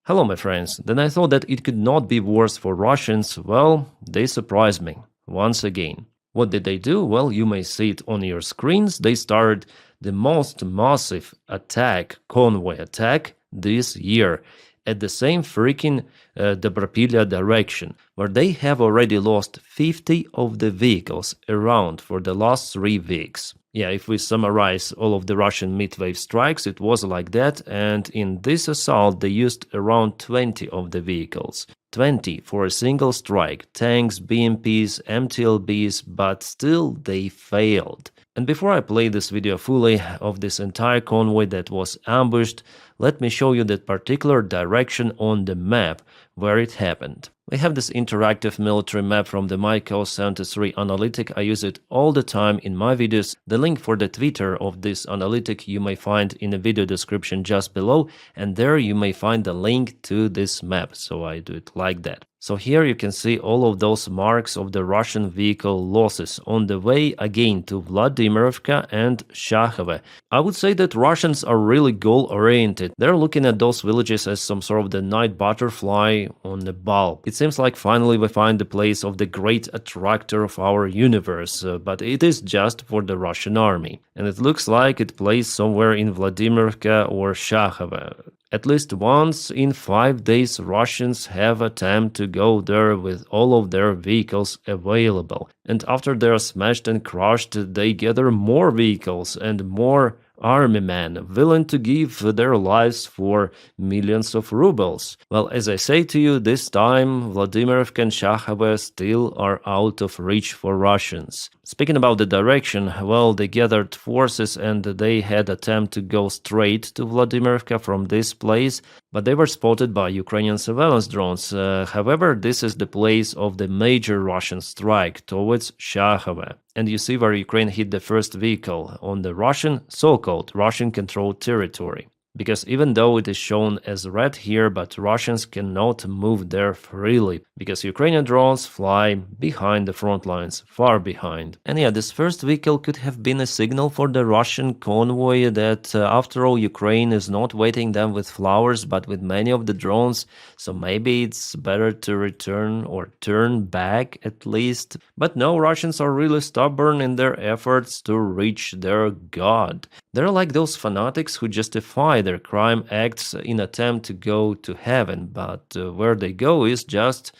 Hello, my friends. Then I thought that it could not be worse for Russians. Well, they surprised me once again. What did they do? Well, you may see it on your screens. They started the most massive attack, convoy attack, this year at the same freaking Dobropilya direction, where they have already lost 50 of the vehicles around for the last 3 weeks. Yeah, if we summarize all of the Russian midwave strikes, it was like that, and in this assault they used around 20 of the vehicles. 20 for a single strike, tanks, BMPs, MTLBs, but still they failed. And before I play this video fully of this entire convoy that was ambushed, let me show you that particular direction on the map where it happened. We have this interactive military map from the Myco 73 analytic. I use it all the time in my videos. The link for the Twitter of this analytic you may find in the video description just below, and there you may find the link to this map, so I do it like that. So here you can see all of those marks of the Russian vehicle losses on the way again to Vladimirovka and Shakhove. I would say that Russians are really goal-oriented. They're looking at those villages as some sort of the night butterfly on the bulb. It seems like finally we find the place of the great attractor of our universe, but it is just for the Russian army. And it looks like it plays somewhere in Vladimirovka or Shakhove. At least once in 5 days, Russians have attempted to go there with all of their vehicles available. And after they are smashed and crushed, they gather more vehicles and more army men willing to give their lives for millions of rubles. Well, as I say to you, this time Vladimirovka and Shakhove still are out of reach for Russians. Speaking about the direction, well, they gathered forces and they had attempt to go straight to Vladimirovka from this place, but they were spotted by Ukrainian surveillance drones. However, this is the place of the major Russian strike towards Shakhove. And you see where Ukraine hit the first vehicle on the Russian, so-called Russian-controlled territory. Because even though it is shown as red here, but Russians cannot move there freely, because Ukrainian drones fly behind the front lines, far behind. And yeah, this first vehicle could have been a signal for the Russian convoy that after all Ukraine is not waiting them with flowers, but with many of the drones, so maybe it's better to return or turn back at least. But no, Russians are really stubborn in their efforts to reach their god. They're like those fanatics who justify their crime acts in attempt to go to heaven, but where they go is just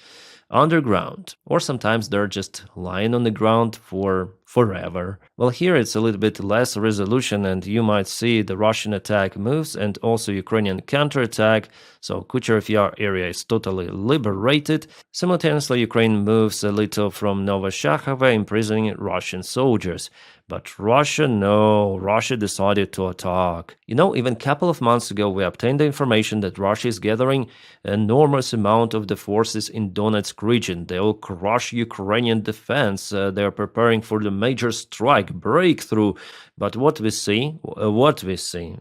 underground, or sometimes they're just lying on the ground for forever. Well, here it's a little bit less resolution, and you might see the Russian attack moves and also Ukrainian counterattack, so Kucherov Yar area is totally liberated. Simultaneously, Ukraine moves a little from Novoshachove, imprisoning Russian soldiers. But Russia, no, Russia decided to attack. You know, even a couple of months ago, we obtained the information that Russia is gathering an enormous amount of the forces in Donetsk region. They will crush Ukrainian defense. They are preparing for the major strike, breakthrough. But what we see,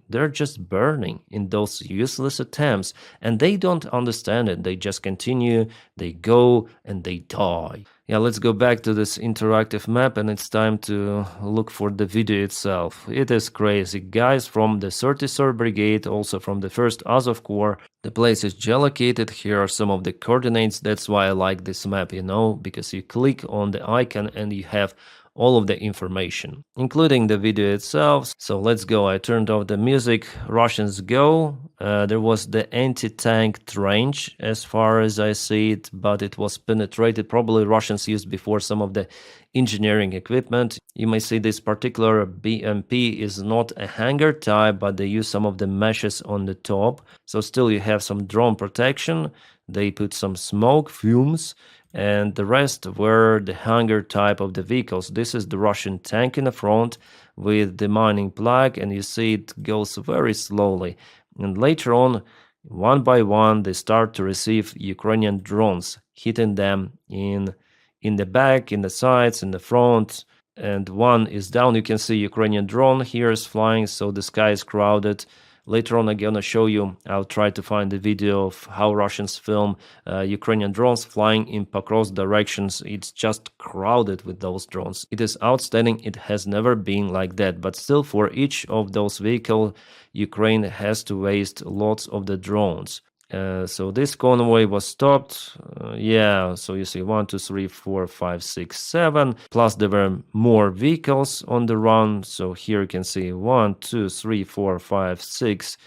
they're just burning in those useless attempts. And they don't understand it. They just continue, they go, and they die. Yeah, let's go back to this interactive map, and it's time to look for the video itself. It is crazy. Guys from the 33rd Brigade, also from the 1st Azov Corps. The place is geolocated. Here are some of the coordinates. That's why I like this map, you know, because you click on the icon and you have all of the information, including the video itself. So let's go. I turned off the music. Russians go. There was the anti-tank trench as far as I see it, but it was penetrated. Probably Russians used before some of the engineering equipment. You may see this particular BMP is not a hangar type, but they use some of the meshes on the top. So still you have some drone protection. They put some smoke, fumes, and the rest were the hangar type of the vehicles. This is the Russian tank in the front with the mining plug, and you see it goes very slowly. And later on, one by one, they start to receive Ukrainian drones, hitting them in the back, in the sides, in the front, and one is down. You can see Ukrainian drone here is flying, so the sky is crowded. Later on, I'm gonna show you, I'll try to find the video of how Russians film Ukrainian drones flying in across directions. It's just crowded with those drones. It is outstanding. It has never been like that. But still, for each of those vehicles, Ukraine has to waste lots of the drones. So this convoy was stopped. Yeah, so you see 1, 2, 3, 4, 5, 6, 7. Plus there were more vehicles on the run. So here you can see 1, 2, 3, 4, 5, 6,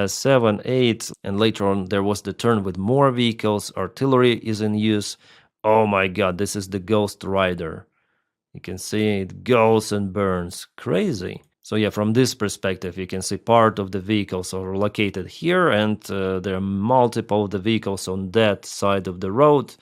7, 8. And later on there was the turn with more vehicles. Artillery is in use. Oh my god, this is the Ghost Rider. You can see it goes and burns. Crazy. So yeah, from this perspective, you can see part of the vehicles are located here, and there are multiple of the vehicles on that side of the road.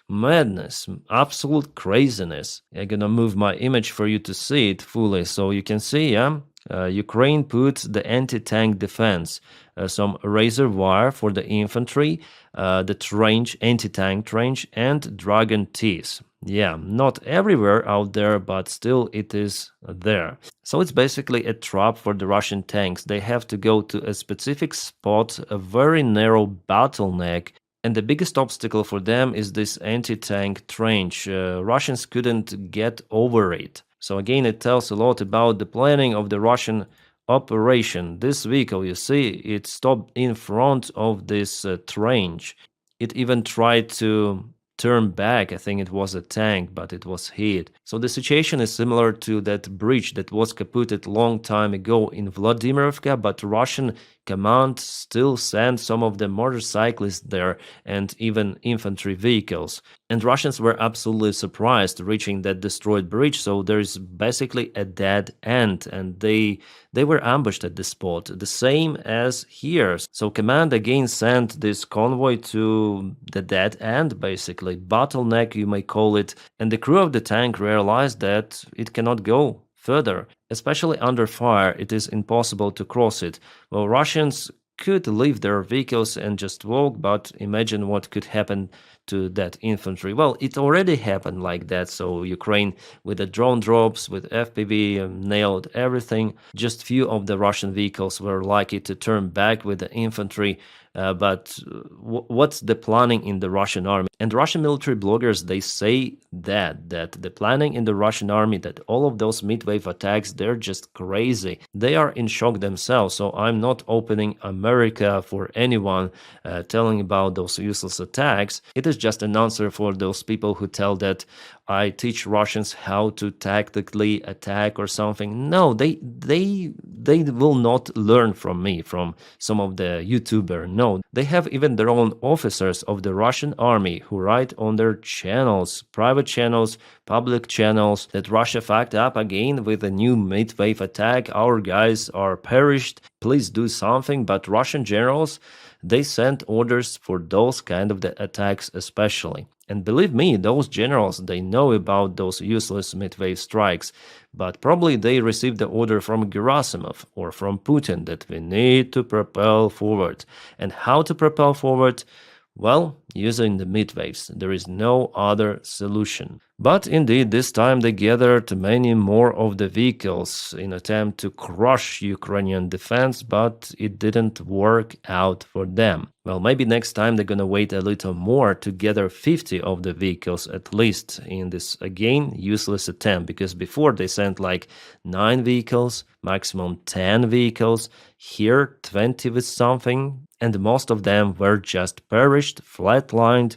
Madness, absolute craziness. I'm gonna move my image for you to see it fully, so you can see, yeah, Ukraine put the anti-tank defense, some razor wire for the infantry, the trench, anti-tank trench, and dragon teeth. Yeah, not everywhere out there, but still it is there. So it's basically a trap for the Russian tanks. They have to go to a specific spot, a very narrow bottleneck, and the biggest obstacle for them is this anti-tank trench. Russians couldn't get over it. So again, it tells a lot about the planning of the Russian operation. This vehicle, you see, it stopped in front of this trench. It even tried to turn back. I think it was a tank, but it was hit. So the situation is similar to that bridge that was kaputted long time ago in Vladimirovka, but Russian command still sent some of the motorcyclists there and even infantry vehicles. And Russians were absolutely surprised reaching that destroyed bridge, so there is basically a dead end, and they were ambushed at the spot, the same as here. So command again sent this convoy to the dead end, basically, bottleneck you may call it, and the crew of the tank realized that it cannot go further. Especially under fire, it is impossible to cross it. Well, Russians could leave their vehicles and just walk, but imagine what could happen to that infantry. Well, it already happened like that, so Ukraine with the drone drops, with FPV, nailed everything. Just few of the Russian vehicles were likely to turn back with the infantry. But what's the planning in the Russian army? And Russian military bloggers, they say that the planning in the Russian army, that all of those midwave attacks, they're just crazy. They are in shock themselves. So I'm not opening America for anyone telling about those useless attacks. It is just an answer for those people who tell that I teach Russians how to tactically attack or something. No, they will not learn from me, from some of the YouTuber. No, they have even their own officers of the Russian army who write on their channels, private channels, public channels, that Russia fucked up again with a new midwave attack. Our guys are perished. Please do something. But Russian generals, they sent orders for those kind of the attacks especially. And believe me, those generals, they know about those useless midwave strikes, but probably they received the order from Gerasimov or from Putin that we need to propel forward. And how to propel forward? Well, using the midwaves. There is no other solution. But indeed, this time they gathered many more of the vehicles in attempt to crush Ukrainian defense, but it didn't work out for them. Well, maybe next time they're gonna wait a little more to gather 50 of the vehicles at least in this, again, useless attempt, because before they sent like 9 vehicles, maximum 10 vehicles, here 20 with something, and most of them were just perished, flatlined.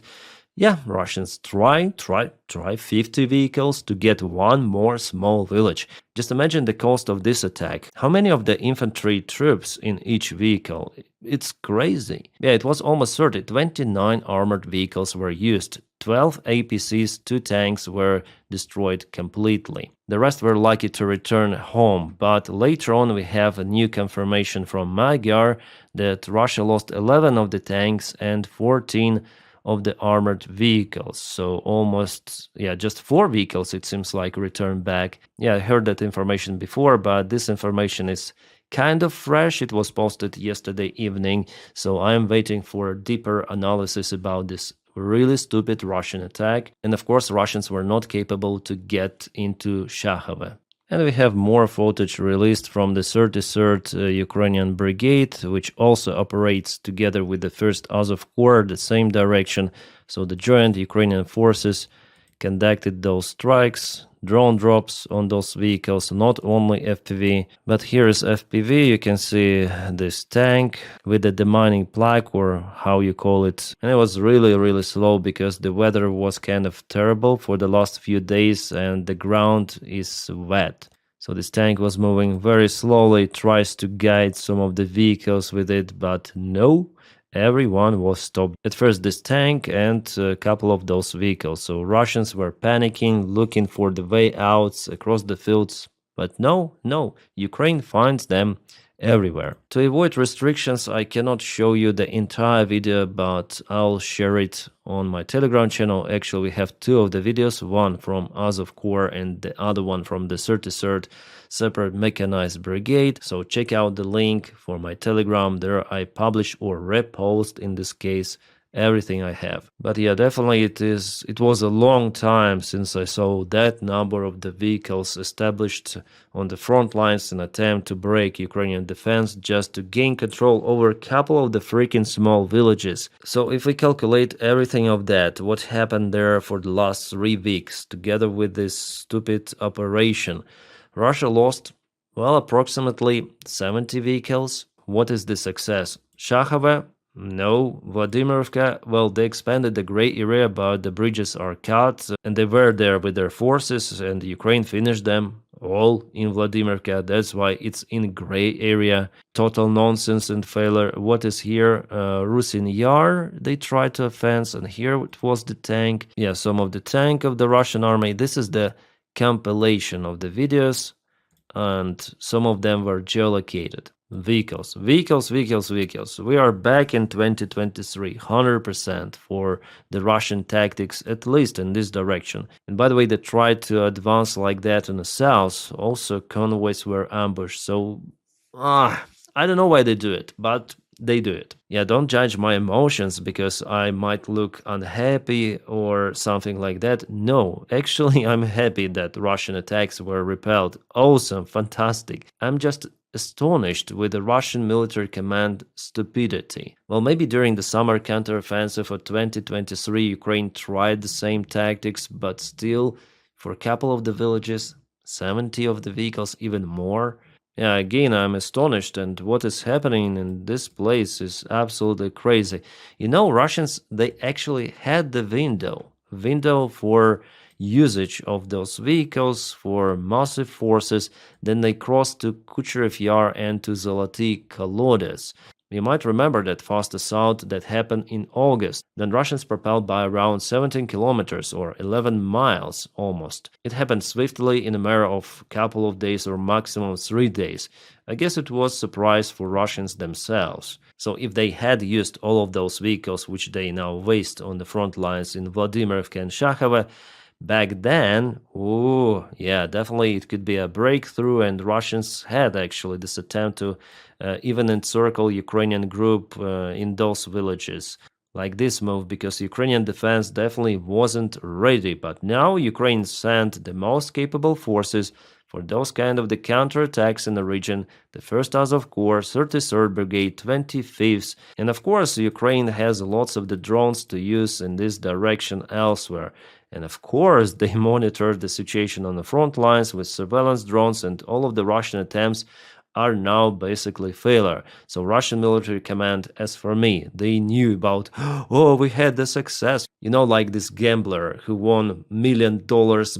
Yeah, Russians try 50 vehicles to get one more small village. Just imagine the cost of this attack. How many of the infantry troops in each vehicle? It's crazy. Yeah, it was almost 30. 29 armored vehicles were used. 12 APCs, 2 tanks were destroyed completely. The rest were lucky to return home, but later on we have a new confirmation from Magyar that Russia lost 11 of the tanks and 14 of the armored vehicles. So almost, yeah, just 4 vehicles it seems like returned back. Yeah, I heard that information before, but this information is kind of fresh. It was posted yesterday evening, so I am waiting for a deeper analysis about this really stupid Russian attack. And of course, Russians were not capable to get into Shahove. And we have more footage released from the 33rd Ukrainian Brigade, which also operates together with the 1st Azov Corps, the same direction. So the joint Ukrainian forces conducted those strikes, drone drops on those vehicles, not only FPV. But here is FPV. You can see this tank with the demining plaque, or how you call it. And it was really, really slow because the weather was kind of terrible for the last few days and the ground is wet. So this tank was moving very slowly, tries to guide some of the vehicles with it, but no, everyone was stopped. At first this tank and a couple of those vehicles. So Russians were panicking, looking for the way out across the fields. But no, Ukraine finds them everywhere. To avoid restrictions, I cannot show you the entire video, but I'll share it on my Telegram channel. Actually, we have two of the videos, one from Azov Corps and the other one from the 33rd Separate Mechanized Brigade. So check out the link for my Telegram. There I publish or repost, in this case, everything I have. But yeah, definitely it was a long time since I saw that number of the vehicles established on the front lines in attempt to break Ukrainian defense just to gain control over a couple of the freaking small villages. So if we calculate everything of that, what happened there for the last 3 weeks together with this stupid operation, Russia lost, well, approximately 70 vehicles. What is the success? Shakhova? No. Vladimirovka, well, they expanded the gray area, but the bridges are cut, and they were there with their forces, and Ukraine finished them all in Vladimirovka. That's why it's in gray area. Total nonsense and failure. What is here? Rusin Yar, they tried to offense, and here it was the tank. Yeah, some of the tank of the Russian army. This is the compilation of the videos, and some of them were geolocated. Vehicles. We are back in 2023, 100% for the Russian tactics, at least in this direction. And by the way, they tried to advance like that in the south. Also, convoys were ambushed. So, I don't know why they do it, but they do it. Yeah, don't judge my emotions because I might look unhappy or something like that. No, actually, I'm happy that Russian attacks were repelled. Awesome, fantastic. I'm just astonished with the Russian military command stupidity. Well, maybe during the summer counteroffensive of 2023, Ukraine tried the same tactics, but still, for a couple of the villages, 70 of the vehicles, even more. Yeah, again, I'm astonished, and what is happening in this place is absolutely crazy. You know, Russians, they actually had the window for usage of those vehicles for massive forces. Then they crossed to Kucherev Yar and to Zoloty Kolodes. You might remember that fast assault that happened in August. Then Russians propelled by around 17 kilometers or 11 miles almost. It happened swiftly in a matter of a couple of days or maximum 3 days. I guess it was a surprise for Russians themselves. So if they had used all of those vehicles which they now waste on the front lines in Vladimirovka and Shakhova, back then, yeah, definitely it could be a breakthrough, and Russians had actually this attempt to even encircle Ukrainian group in those villages. Like this move, because Ukrainian defense definitely wasn't ready, but now Ukraine sent the most capable forces for those kind of the counterattacks in the region, the 1st Azov Corps, 33rd Brigade, 25th, and of course Ukraine has lots of the drones to use in this direction elsewhere. And of course, they monitored the situation on the front lines with surveillance drones, and all of the Russian attempts are now basically failure. So Russian military command, as for me, they knew about, we had the success. You know, like this gambler who won $1 million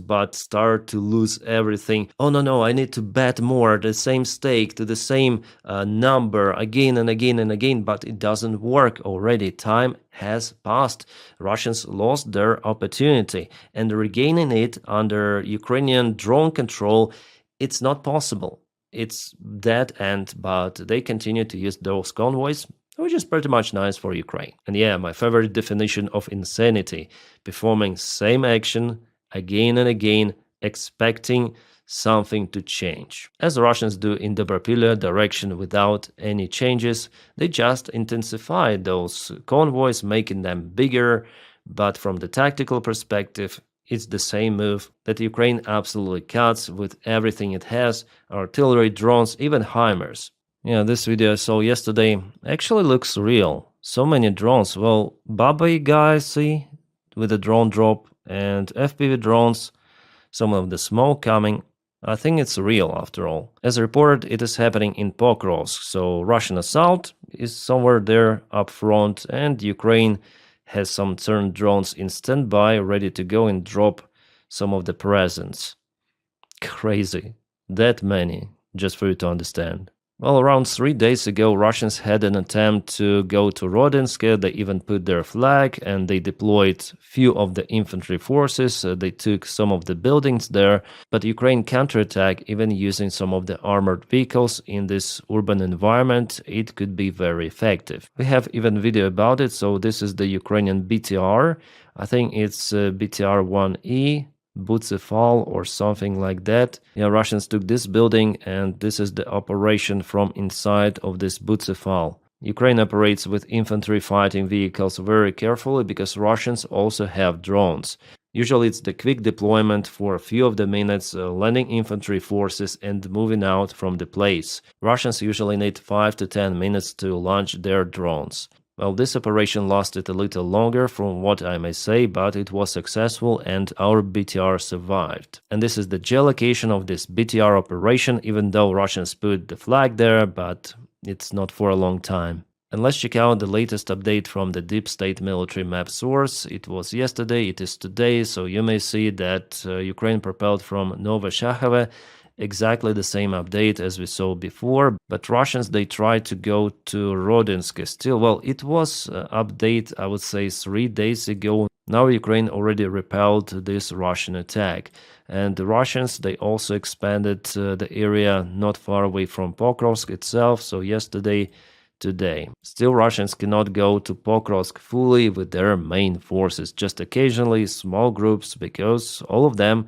but started to lose everything. Oh, no, I need to bet more, the same stake to the same number again and again and again, but it doesn't work already. Time has passed. Russians lost their opportunity, and regaining it under Ukrainian drone control, it's not possible. It's dead end, but they continue to use those convoys, which is pretty much nice for Ukraine. And yeah, my favorite definition of insanity, performing same action again and again, expecting something to change. As the Russians do in the Dobrapilya direction without any changes, they just intensify those convoys, making them bigger, but from the tactical perspective, it's the same move that Ukraine absolutely cuts with everything it has, artillery, drones, even HIMARS. Yeah, this video I saw yesterday actually looks real. So many drones. Well, Baba Yaga, see, with a drone drop, and FPV drones, some of the smoke coming. I think it's real after all. As reported, it is happening in Pokrovsk, so Russian assault is somewhere there up front, and Ukraine has some turned drones in standby, ready to go and drop some of the presents. Crazy. That many, just for you to understand. Well, around 3 days ago, Russians had an attempt to go to Rodinsk. They even put their flag and they deployed few of the infantry forces. They took some of the buildings there, but Ukraine counterattacked even using some of the armored vehicles in this urban environment. It could be very effective. We have even video about it. So this is the Ukrainian BTR. I think it's BTR-1E. Butsefal or something like that. Yeah, Russians took this building and this is the operation from inside of this Butsefal. Ukraine operates with infantry fighting vehicles very carefully because Russians also have drones. Usually it's the quick deployment for a few of the minutes, landing infantry forces and moving out from the place. Russians usually need 5 to 10 minutes to launch their drones. Well, this operation lasted a little longer from what I may say, but it was successful and our BTR survived. And this is the geolocation of this BTR operation, even though Russians put the flag there, but it's not for a long time. And let's check out the latest update from the Deep State military map source. It was yesterday, it is today, so you may see that Ukraine propelled from Novoshakhove, exactly the same update as we saw before, but Russians, they tried to go to Rodinsk still. Well, it was update, I would say, 3 days ago. Now Ukraine already repelled this Russian attack. And the Russians, they also expanded the area not far away from Pokrovsk itself, so yesterday, today. Still, Russians cannot go to Pokrovsk fully with their main forces, just occasionally small groups, because all of them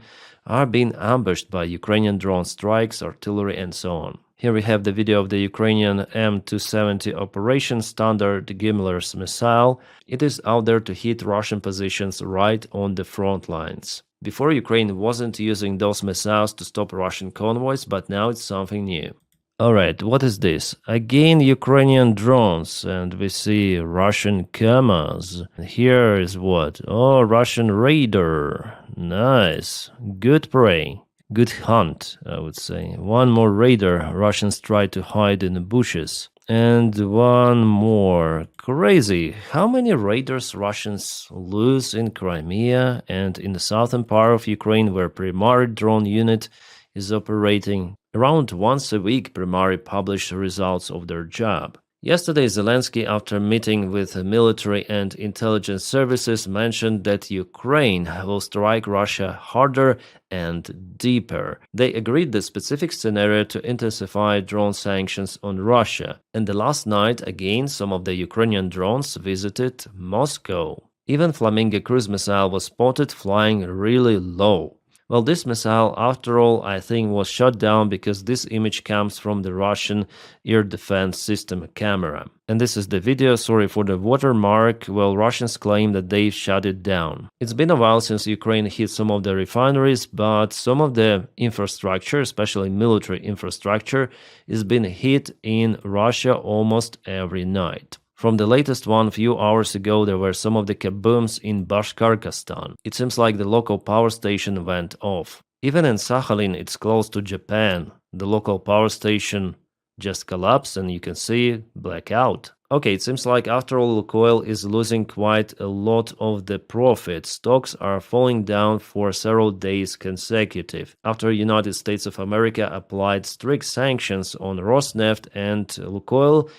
are being ambushed by Ukrainian drone strikes, artillery, and so on. Here we have the video of the Ukrainian M270 Operation Standard Gimler's missile. It is out there to hit Russian positions right on the front lines. Before, Ukraine wasn't using those missiles to stop Russian convoys, but now it's something new. Alright, what is this? Again Ukrainian drones, and we see Russian Kamaz. Here is what? Oh, Russian Raider. Nice. Good prey. Good hunt, I would say. One more Raider. Russians try to hide in the bushes. And one more. Crazy. How many Raiders Russians lose in Crimea and in the southern part of Ukraine where primary drone unit is operating? Around once a week, Primary publish results of their job. Yesterday, Zelensky, after meeting with military and intelligence services, mentioned that Ukraine will strike Russia harder and deeper. They agreed the specific scenario to intensify drone sanctions on Russia. And the last night, again, some of the Ukrainian drones visited Moscow. Even Flamingo cruise missile was spotted flying really low. Well, this missile, after all, I think was shot down because this image comes from the Russian air defense system camera. And this is the video, sorry for the watermark. Well, Russians claim that they shut it down. It's been a while since Ukraine hit some of the refineries, but some of the infrastructure, especially military infrastructure, is being hit in Russia almost every night. From the latest one, a few hours ago, there were some of the kabooms in Bashkortostan. It seems like the local power station went off. Even in Sakhalin, it's close to Japan. The local power station just collapsed and you can see blackout. Okay, it seems like after all, Lukoil is losing quite a lot of the profit. Stocks are falling down for several days consecutive. After United States of America applied strict sanctions on Rosneft and Lukoil,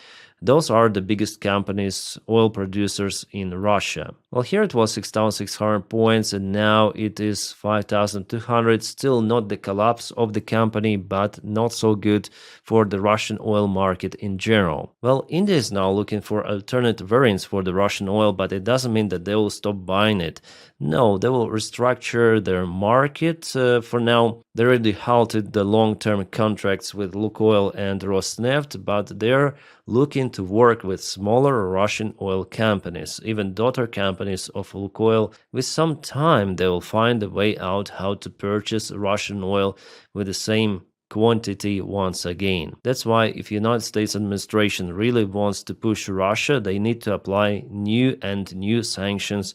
those are the biggest companies, oil producers in Russia. Well, here it was 6,600 points and now it is 5,200. Still not the collapse of the company, but not so good for the Russian oil market in general. Well, India is now looking for alternative variants for the Russian oil, but it doesn't mean that they will stop buying it. No, they will restructure their market. For now, they already halted the long-term contracts with Lukoil and Rosneft, but they're looking to work with smaller Russian oil companies, even daughter companies of Lukoil. With some time, they will find a way out how to purchase Russian oil with the same quantity once again. That's why if United States administration really wants to push Russia, they need to apply new sanctions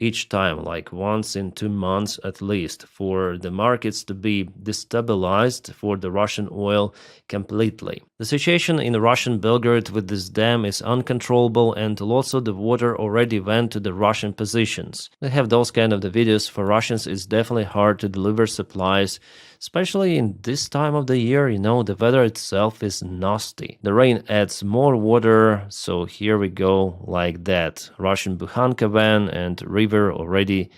each time, like once in 2 months at least, for the markets to be destabilized for the Russian oil completely. The situation in Russian Belgrade with this dam is uncontrollable, and lots of the water already went to the Russian positions. They have those kind of the videos. For Russians, it's definitely hard to deliver supplies, especially in this time of the year. The weather itself is nasty. The rain adds more water, so here we go like that. Russian Bukhanka van and river already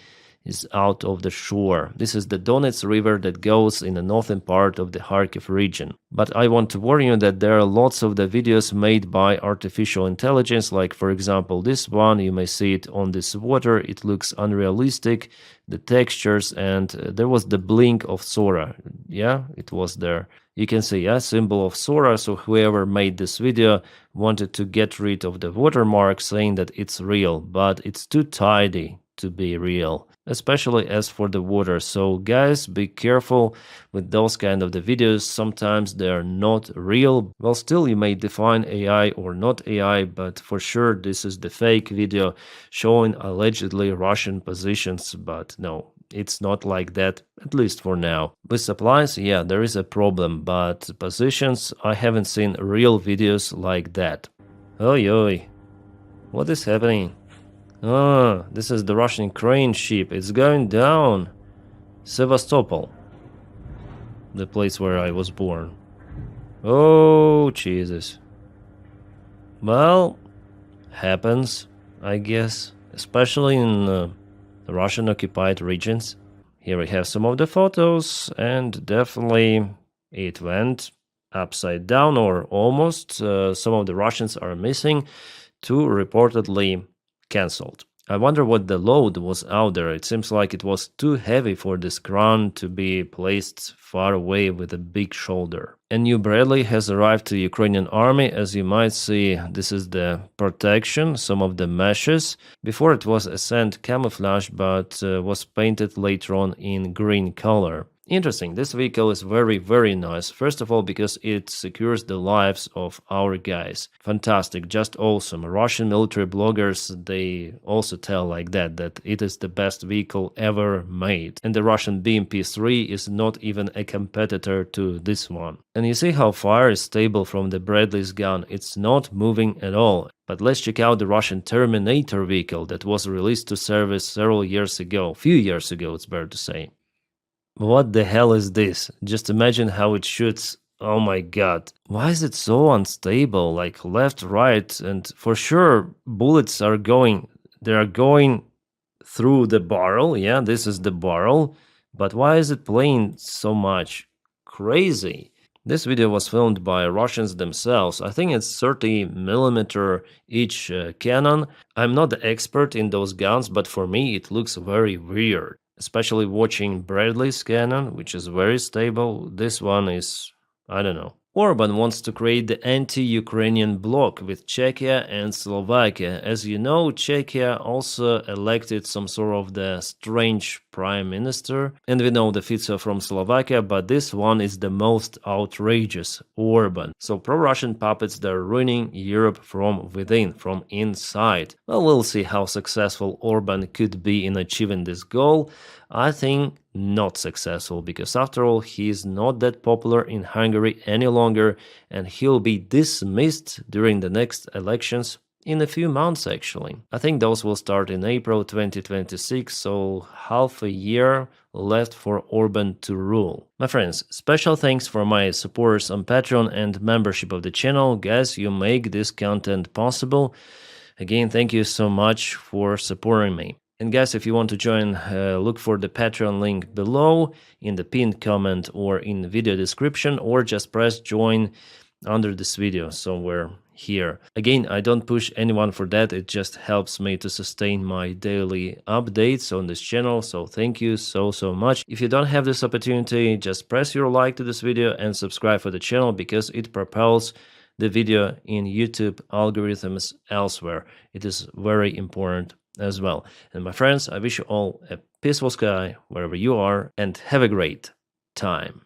is out of the shore. This is the Donets River that goes in the northern part of the Kharkiv region. But I want to warn you that there are lots of the videos made by artificial intelligence, like for example this one. You may see it on this water. It looks unrealistic, the textures, and there was the blink of Sora. Yeah, it was there. You can see a symbol of Sora, so whoever made this video wanted to get rid of the watermark, saying that it's real, but it's too tidy to be real, especially as for the water. So guys, be careful with those kind of the videos. Sometimes they are not real. Well, still you may define AI or not AI, but for sure this is the fake video showing allegedly Russian positions. But no, it's not like that, at least for now. With supplies, yeah, there is a problem, but positions, I haven't seen real videos like that. Oi, oi, what is happening? Ah, this is the Russian crane ship. It's going down. Sevastopol, the place where I was born. Oh, Jesus. Well, happens, I guess, especially in the Russian-occupied regions. Here we have some of the photos, and definitely it went upside down, or almost. Some of the Russians are missing. Two reportedly cancelled. I wonder what the load was out there. It seems like it was too heavy for this crane to be placed far away with a big shoulder. A new Bradley has arrived to Ukrainian army. As you might see, this is the protection, some of the meshes. Before it was Ascent camouflage, but was painted later on in green color. Interesting, this vehicle is very, very nice. First of all, because it secures the lives of our guys. Fantastic, just awesome. Russian military bloggers, they also tell like that it is the best vehicle ever made. And the Russian BMP-3 is not even a competitor to this one. And you see how fire is stable from the Bradley's gun. It's not moving at all. But let's check out the Russian Terminator vehicle that was released to service several years ago. Few years ago, it's better to say. What the hell is this? Just imagine how it shoots. Oh my god. Why is it so unstable? Like left, right, and for sure bullets are going. They are going through the barrel. Yeah, this is the barrel. But why is it playing so much? Crazy. This video was filmed by Russians themselves. I think it's 30mm each cannon. I'm not the expert in those guns, but for me it looks very weird. Especially watching Bradley's cannon, which is very stable. This one is, I don't know. Orban wants to create the anti-Ukrainian bloc with Czechia and Slovakia. As you know, Czechia also elected some sort of the strange prime minister. And we know the Fico from Slovakia, but this one is the most outrageous, Orban. So pro-Russian puppets, they're ruining Europe from within, from inside. Well, we'll see how successful Orban could be in achieving this goal. I think not successful, because after all, he is not that popular in Hungary any longer, and he'll be dismissed during the next elections in a few months actually. I think those will start in April 2026, so half a year left for Orban to rule. My friends, special thanks for my supporters on Patreon and membership of the channel. Guys, you make this content possible. Again, thank you so much for supporting me. And guys, if you want to join, look for the Patreon link below in the pinned comment or in the video description, or just press join under this video somewhere here. Again, I don't push anyone for that, it just helps me to sustain my daily updates on this channel, so thank you so much. If you don't have this opportunity, just press your like to this video and subscribe for the channel, because it propels the video in YouTube algorithms elsewhere. It is very important as well. And my friends, I wish you all a peaceful sky wherever you are, and have a great time.